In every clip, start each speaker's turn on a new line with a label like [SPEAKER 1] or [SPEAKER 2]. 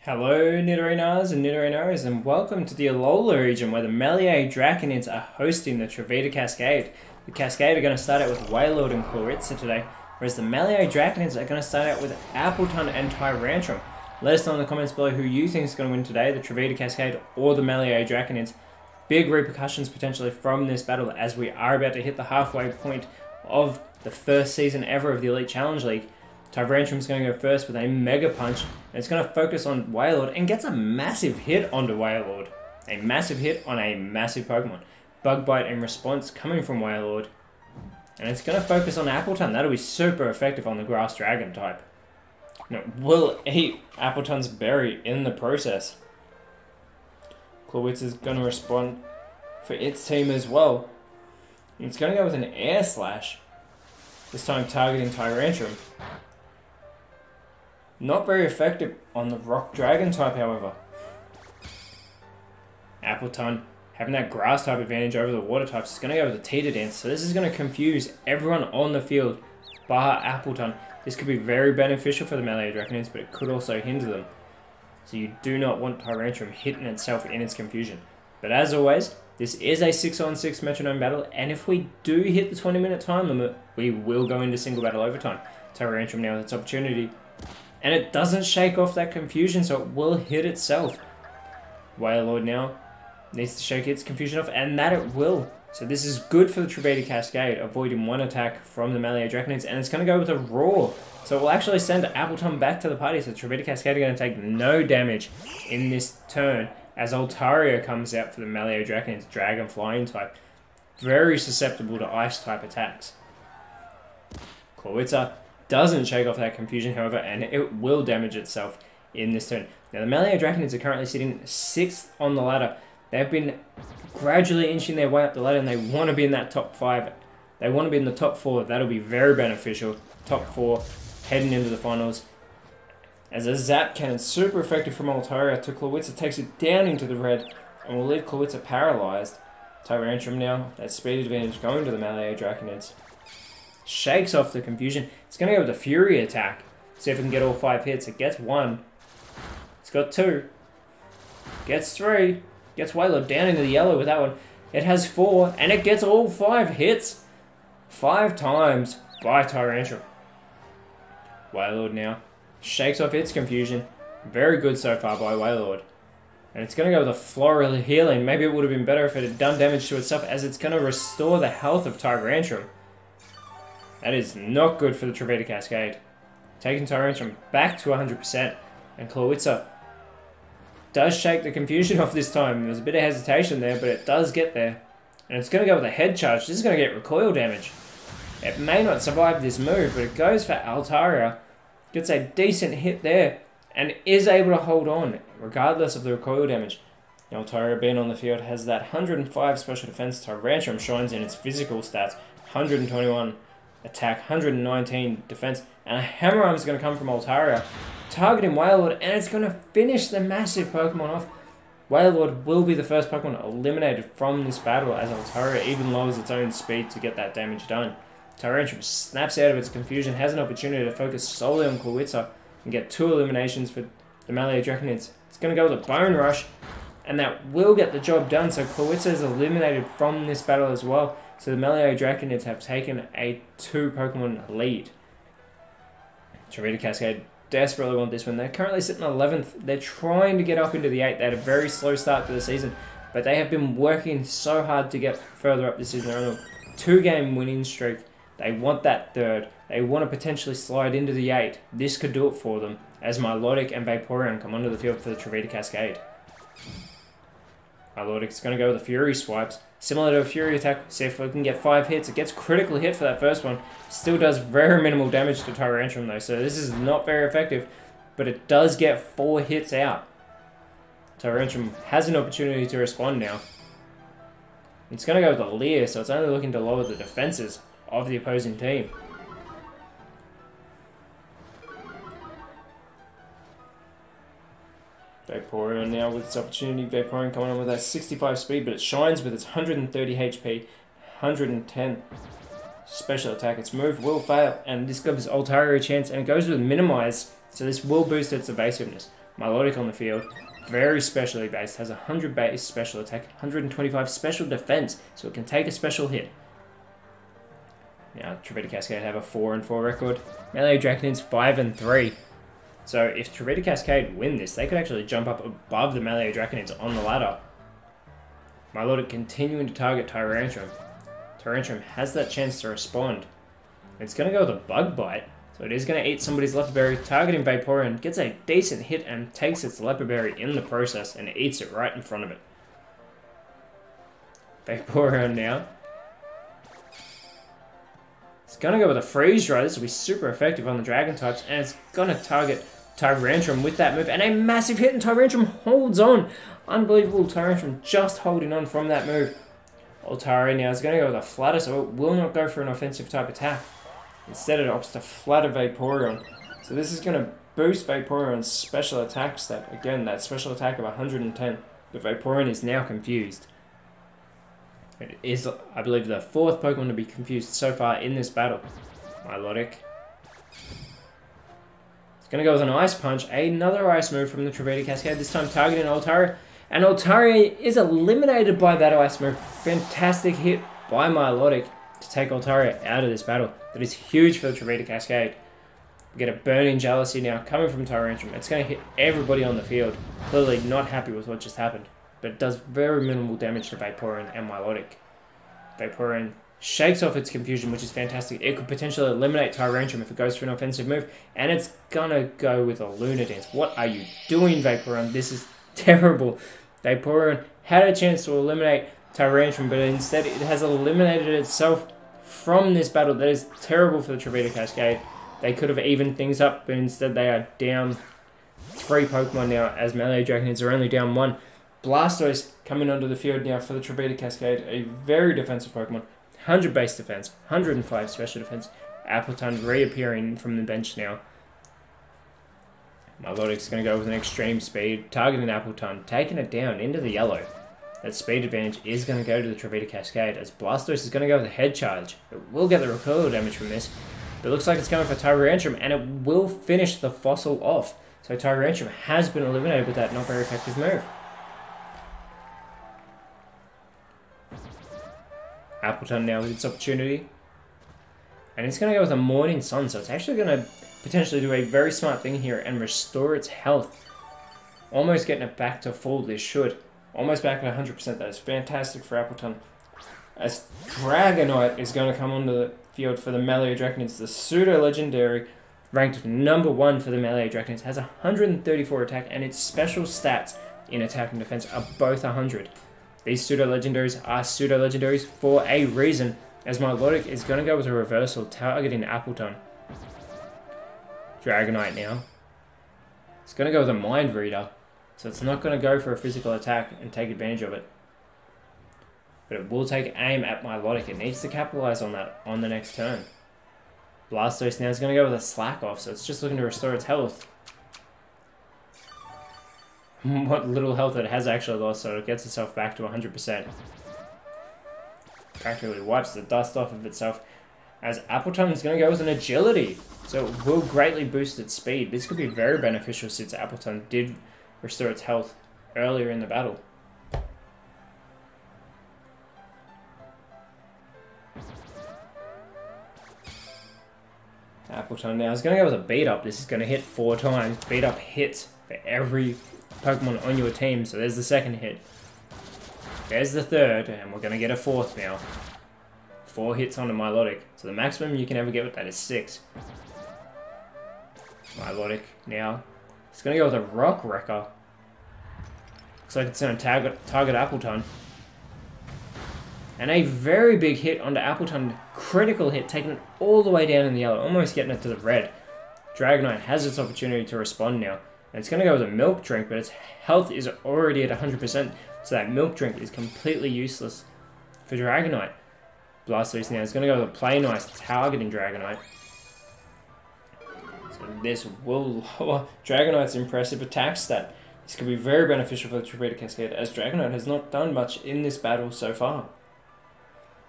[SPEAKER 1] Hello Nidorinas and Nidorinos, and welcome to the Alola region where the Malie Draconids are hosting the Trovita Cascade. The Cascade are going to start out with Wailord and Chloritza today, whereas the Malie Draconids are going to start out with Appleton and Tyrantrum. Let us know in the comments below who you think is going to win today, the Trovita Cascade or the Malie Draconids. Big repercussions potentially from this battle as we are about to hit the halfway point of the first season ever of the Elite Challenge League. Tyrantrum's going to go first with a Mega Punch, and it's going to focus on Wailord and gets a massive hit onto Wailord. A massive hit on a massive Pokemon. Bug Bite in response coming from Wailord. And it's going to focus on Appleton. That'll be super effective on the Grass Dragon type. Now, will eat Appleton's berry in the process. Chloritza's going to respond for its team as well. And it's going to go with an Air Slash. This time targeting Tyrantrum. Not very effective on the Rock Dragon type, however. Appleton, having that Grass type advantage over the Water types, is going to go with the Teeter Dance. So this is going to confuse everyone on the field, bar Appleton. This could be very beneficial for the Malie Draconids, but it could also hinder them. So you do not want Tyrantrum hitting itself in its confusion. But as always, this is a 6-on-6 Metronome battle, and if we do hit the 20-minute time limit, we will go into single battle overtime. Tyrantrum now with its opportunity. And it doesn't shake off that confusion, so it will hit itself. Wailord now needs to shake its confusion off, and that it will. So this is good for the Trovita Cascade, avoiding one attack from the Malie Draconids, and it's going to go with a Roar. So it will actually send Appleton back to the party, so the Trovita Cascade are going to take no damage in this turn, as Altaria comes out for the Malie Draconids, Dragon Flying type. Very susceptible to Ice type attacks. Chloritza doesn't shake off that confusion, however, and it will damage itself in this turn. Now, the Malie Draconids are currently sitting 6th on the ladder. They've been gradually inching their way up the ladder, and they want to be in that top 5. They want to be in the top 4. That'll be very beneficial. Top 4 heading into the finals. As a Zap Cannon, super effective from Altaria to Chloritza, takes it down into the red, and will leave Chloritza paralyzed. Tyrantrum now, that speed advantage going to the Malie Draconids. Shakes off the confusion. It's going to go with a Fury attack. See if it can get all 5 hits. It gets 1. It's got 2. Gets 3. Gets Wailord down into the yellow with that one. It has 4. And it gets all 5 hits. 5 times by Tyrantrum. Wailord now shakes off its confusion. Very good so far by Wailord. And it's going to go with a Floral Healing. Maybe it would have been better if it had done damage to itself, as it's going to restore the health of Tyrantrum. That is not good for the Trovita Cascade. Taking Tyrantrum back to 100%. And Chloritza does shake the confusion off this time. There's a bit of hesitation there, but it does get there. And it's going to go with a Head Charge. This is going to get recoil damage. It may not survive this move, but it goes for Altaria. Gets a decent hit there. And is able to hold on, regardless of the recoil damage. Altaria, being on the field, has that 105 special defense. Tyrantrum shines in its physical stats. 121 attack, 119 defense, and a Hammer Arm is going to come from Altaria, targeting Wailord, and it's going to finish the massive Pokemon off. Wailord will be the first Pokemon eliminated from this battle, as Altaria even lowers its own speed to get that damage done. Tyrantrum snaps out of its confusion, has an opportunity to focus solely on Chloritza and get 2 eliminations for the Malie Draconids. It's going to go with a Bone Rush, and that will get the job done, so Chloritza is eliminated from this battle as well. So the Malie Draconids have taken a 2 Pokemon lead. Trovita Cascade desperately want this one. They're currently sitting 11th. They're trying to get up into the 8th. They had a very slow start to the season, but they have been working so hard to get further up this season. They're on a 2-game winning streak. They want that 3rd. They want to potentially slide into the 8. This could do it for them, as Milotic and Vaporeon come onto the field for the Trovita Cascade. Milotic's going to go with the Fury Swipes. Similar to a Fury attack, see if we can get 5 hits. It gets critical hit for that first one. Still does very minimal damage to Tyrantrum though, so this is not very effective. But it does get 4 hits out. Tyrantrum has an opportunity to respond now. It's going to go with the Leer, so it's only looking to lower the defenses of the opposing team. Vaporeon now with its opportunity. Vaporeon coming on with that 65 speed, but it shines with its 130 HP, 110 special attack. Its move will fail, and this gives Altaria a chance, and it goes with Minimize, so this will boost its evasiveness. Melodic on the field. Very specially based. Has 100 base special attack, 125 special defense, so it can take a special hit. Now, Trovita Cascade have a 4-4 record. Melee Draconids 5-3. So if Trovita Cascade win this, they could actually jump up above the Melee Draconids on the ladder. Melodic continuing to target Tyrantrum. Tyrantrum has that chance to respond. It's going to go with a Bug Bite. So it is going to eat somebody's Leper Berry, targeting Vaporeon, gets a decent hit and takes its Leper Berry in the process and eats it right in front of it. Vaporeon now. It's going to go with a Freeze Dry. This will be super effective on the Dragon types, and it's going to target Tyrantrum with that move, and a massive hit, and Tyrantrum holds on. Unbelievable, Tyrantrum just holding on from that move. Altari now is going to go with a Flatter, so it will not go for an offensive type attack. Instead it opts to Flatter Vaporeon. So this is going to boost Vaporeon's special attack stat. Again, that special attack of 110. But Vaporeon is now confused. It is, I believe, the 4th Pokemon to be confused so far in this battle. Milotic. It's going to go with an Ice Punch. Another Ice move from the Trovita Cascade, this time targeting Altari. And Altari is eliminated by that Ice move. Fantastic hit by Milotic to take Altari out of this battle. That is huge for the Trovita Cascade. We get a Burning Jealousy now coming from Tyrantrum. It's going to hit everybody on the field. Clearly not happy with what just happened. But it does very minimal damage to Vaporeon and Milotic. Vaporeon shakes off its confusion, which is fantastic. It could potentially eliminate Tyrantrum if it goes for an offensive move. And it's going to go with a Luna Dance. What are you doing, Vaporeon? This is terrible. Vaporeon had a chance to eliminate Tyrantrum, but instead it has eliminated itself from this battle. That is terrible for the Trovita Cascade. They could have evened things up, but instead they are down 3 Pokemon now, as Melee Draconids are only down 1. Blastoise coming onto the field now for the Trovita Cascade, a very defensive Pokemon. 100 base defense, 105 special defense. Appletun reappearing from the bench now. Melodic's going to go with an extreme speed, targeting Appletun, taking it down into the yellow. That speed advantage is going to go to the Trovita Cascade, as Blastoise is going to go with a Head Charge. It will get the recoil damage from this, but it looks like it's going for Tyrantrum, and it will finish the Fossil off. So Tyrantrum has been eliminated with that not very effective move. Appletun now with its opportunity. And it's going to go with a Morning Sun, so it's actually going to potentially do a very smart thing here and restore its health. Almost getting it back to full, this should. Almost back at 100%, that is fantastic for Appletun. As Dragonite is going to come onto the field for the Melee Draconids, the pseudo-legendary, ranked number 1 for the Melee Draconids, has 134 attack, and its special stats in attack and defense are both 100. These pseudo-legendaries are pseudo-legendaries for a reason, as Milotic is going to go with a reversal, targeting Appletun. Dragonite now. It's going to go with a Mind Reader, so it's not going to go for a physical attack and take advantage of it. But it will take aim at Milotic. It needs to capitalize on that on the next turn. Blastoise now is going to go with a Slack Off, so it's just looking to restore its health. What little health it has actually lost, so it gets itself back to 100%. Practically wipes the dust off of itself, as Appletun is going to go with an Agility, so it will greatly boost its speed. This could be very beneficial since Appletun did restore its health earlier in the battle. Appletun now is going to go with a Beat Up. This is going to hit 4 times. Beat Up hits for every Pokemon on your team, so there's the second hit. There's the third, and we're going to get a 4th now. 4 hits onto Milotic, so the maximum you can ever get with that is 6. Milotic now. It's going to go with a Rock Wrecker. Looks like it's going to target Appletun. And a very big hit onto Appletun. Critical hit, taking it all the way down in the yellow, almost getting it to the red. Dragonite has its opportunity to respond now. And it's going to go with a Milk Drink, but its health is already at 100%, so that Milk Drink is completely useless for Dragonite. Blastoise now is going to go with a Play Nice, targeting Dragonite. So this will lower Dragonite's impressive attack stat. This could be very beneficial for the Trovita Cascade, as Dragonite has not done much in this battle so far.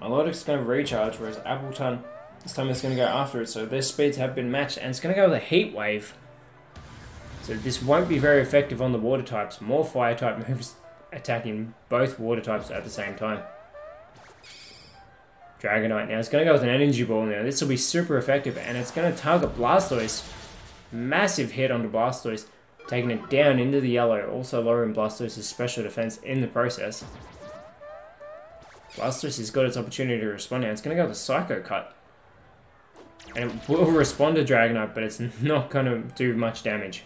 [SPEAKER 1] Milotic's going to recharge, whereas Appletun, this time is going to go after it, so their speeds have been matched, and it's going to go with a Heat Wave. So this won't be very effective on the water types. More fire type moves attacking both water types at the same time. Dragonite now is going to go with an energy ball now. This will be super effective and it's going to target Blastoise. Massive hit onto Blastoise, taking it down into the yellow, also lowering Blastoise's special defense in the process. Blastoise has got its opportunity to respond now. It's going to go with a Psycho Cut. And it will respond to Dragonite, but it's not going to do much damage.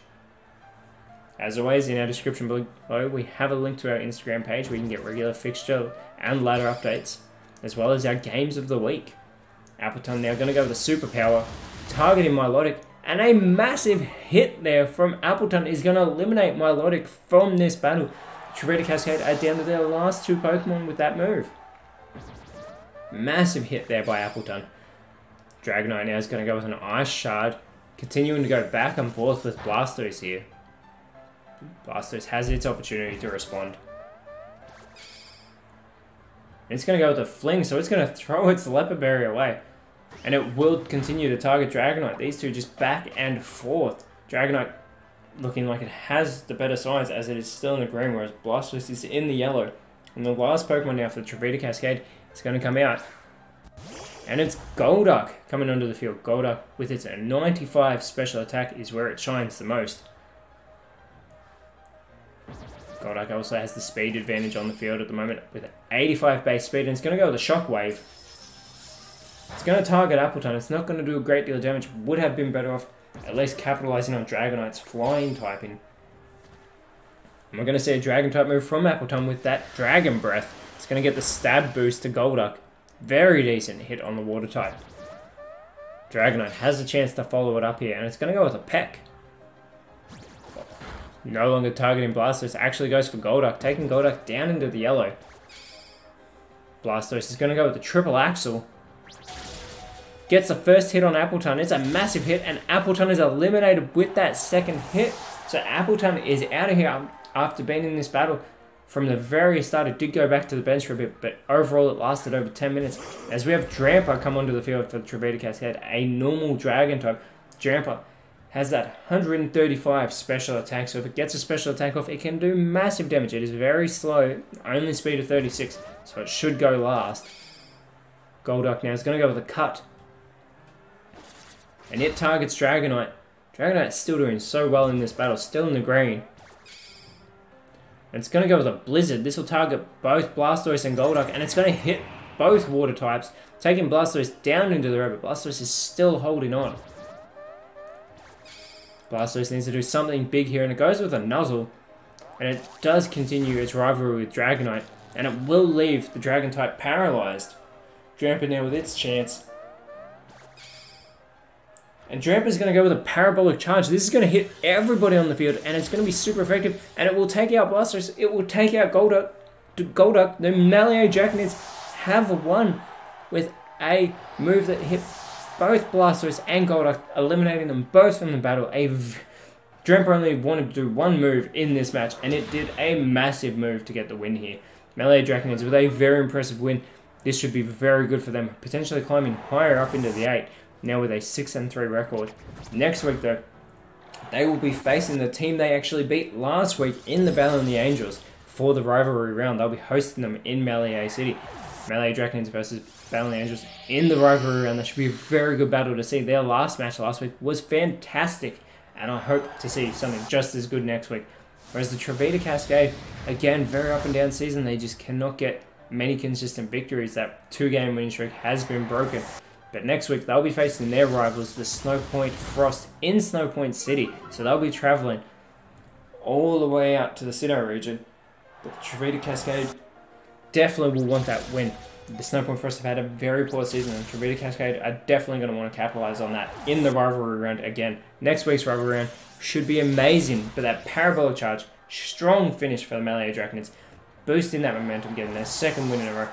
[SPEAKER 1] As always, in our description below, we have a link to our Instagram page where you can get regular fixture and ladder updates, as well as our games of the week. Appleton now going to go with a Superpower, targeting Milotic, and a massive hit there from Appleton is going to eliminate Milotic from this battle. Trovita Cascade are down to their last 2 Pokemon with that move. Massive hit there by Appleton. Dragonite now is going to go with an Ice Shard, continuing to go back and forth with Blastoise here. Blastoise has its opportunity to respond. It's going to go with a Fling, so it's going to throw its Leopard Berry away. And it will continue to target Dragonite. These two just back and forth. Dragonite looking like it has the better size as it is still in the green, whereas Blastoise is in the yellow. And the last Pokemon now for the Trovita Cascade is going to come out. And it's Golduck coming onto the field. Golduck with its 95 special attack is where it shines the most. Golduck also has the speed advantage on the field at the moment with 85 base speed, and it's going to go with a Shockwave. It's going to target Appleton. It's not going to do a great deal of damage. Would have been better off at least capitalizing on Dragonite's flying typing. And we're going to see a Dragon type move from Appleton with that Dragon Breath. It's going to get the stab boost to Golduck. Very decent hit on the water type. Dragonite has a chance to follow it up here, and it's going to go with a Peck. No longer targeting Blastoise, actually goes for Golduck, taking Golduck down into the yellow. Blastoise is going to go with the Triple Axle. Gets the first hit on Appleton. It's a massive hit, and Appleton is eliminated with that second hit. So Appleton is out of here after being in this battle. From the very start, it did go back to the bench for a bit, but overall it lasted over 10 minutes. As we have Drampa come onto the field for the Trovita Cascade, a normal Dragon type. Drampa has that 135 special attack, so if it gets a special attack off, it can do massive damage. It is very slow, only speed of 36, so it should go last. Golduck now is going to go with a Cut. And it targets Dragonite. Dragonite is still doing so well in this battle, still in the green. And it's going to go with a Blizzard. This will target both Blastoise and Golduck, and it's going to hit both water types, taking Blastoise down into the river. Blastoise is still holding on. Blastoise needs to do something big here, and it goes with a Nuzzle. And it does continue its rivalry with Dragonite, and it will leave the Dragon type paralyzed. Drampa now with its chance. And Drampa's going to go with a Parabolic Charge. This is going to hit everybody on the field, and it's going to be super effective, and it will take out Blastoise. It will take out Golduck. The Malie Draconids have won with a move that hit both Blastoise and Golduck, eliminating them both from the battle. Drampa only wanted to do one move in this match, and it did a massive move to get the win here. Malie Draconids with a very impressive win. This should be very good for them, potentially climbing higher up into the 8. Now with a 6-3 record. Next week though, they will be facing the team they actually beat last week in the Battle of the Angels for the Rivalry Round. They'll be hosting them in Malie City. Malie Draconids versus Battle of the Angels in the Rivalry Round. That should be a very good battle to see. Their last match last week was fantastic, and I hope to see something just as good next week. Whereas the Trovita Cascade, again, very up and down season. They just cannot get many consistent victories. That 2-game winning streak has been broken. But next week, they'll be facing their rivals, the Snowpoint Frost, in Snowpoint City. So they'll be traveling all the way out to the Sinnoh region. But the Trovita Cascade definitely will want that win. The Snowpoint Frost have had a very poor season, and Trovita Cascade are definitely going to want to capitalize on that in the Rivalry Round again. Next week's Rivalry Round should be amazing, but that Parabolic Charge, strong finish for the Malie Draconids, boosting that momentum, getting their second win in a row.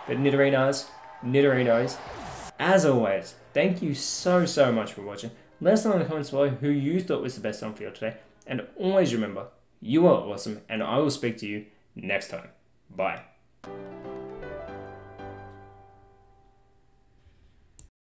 [SPEAKER 1] But Nidorinos, as always, thank you so much for watching. Let us know in the comments below who you thought was the best on field today. And always remember, you are awesome, and I will speak to you next time. Bye.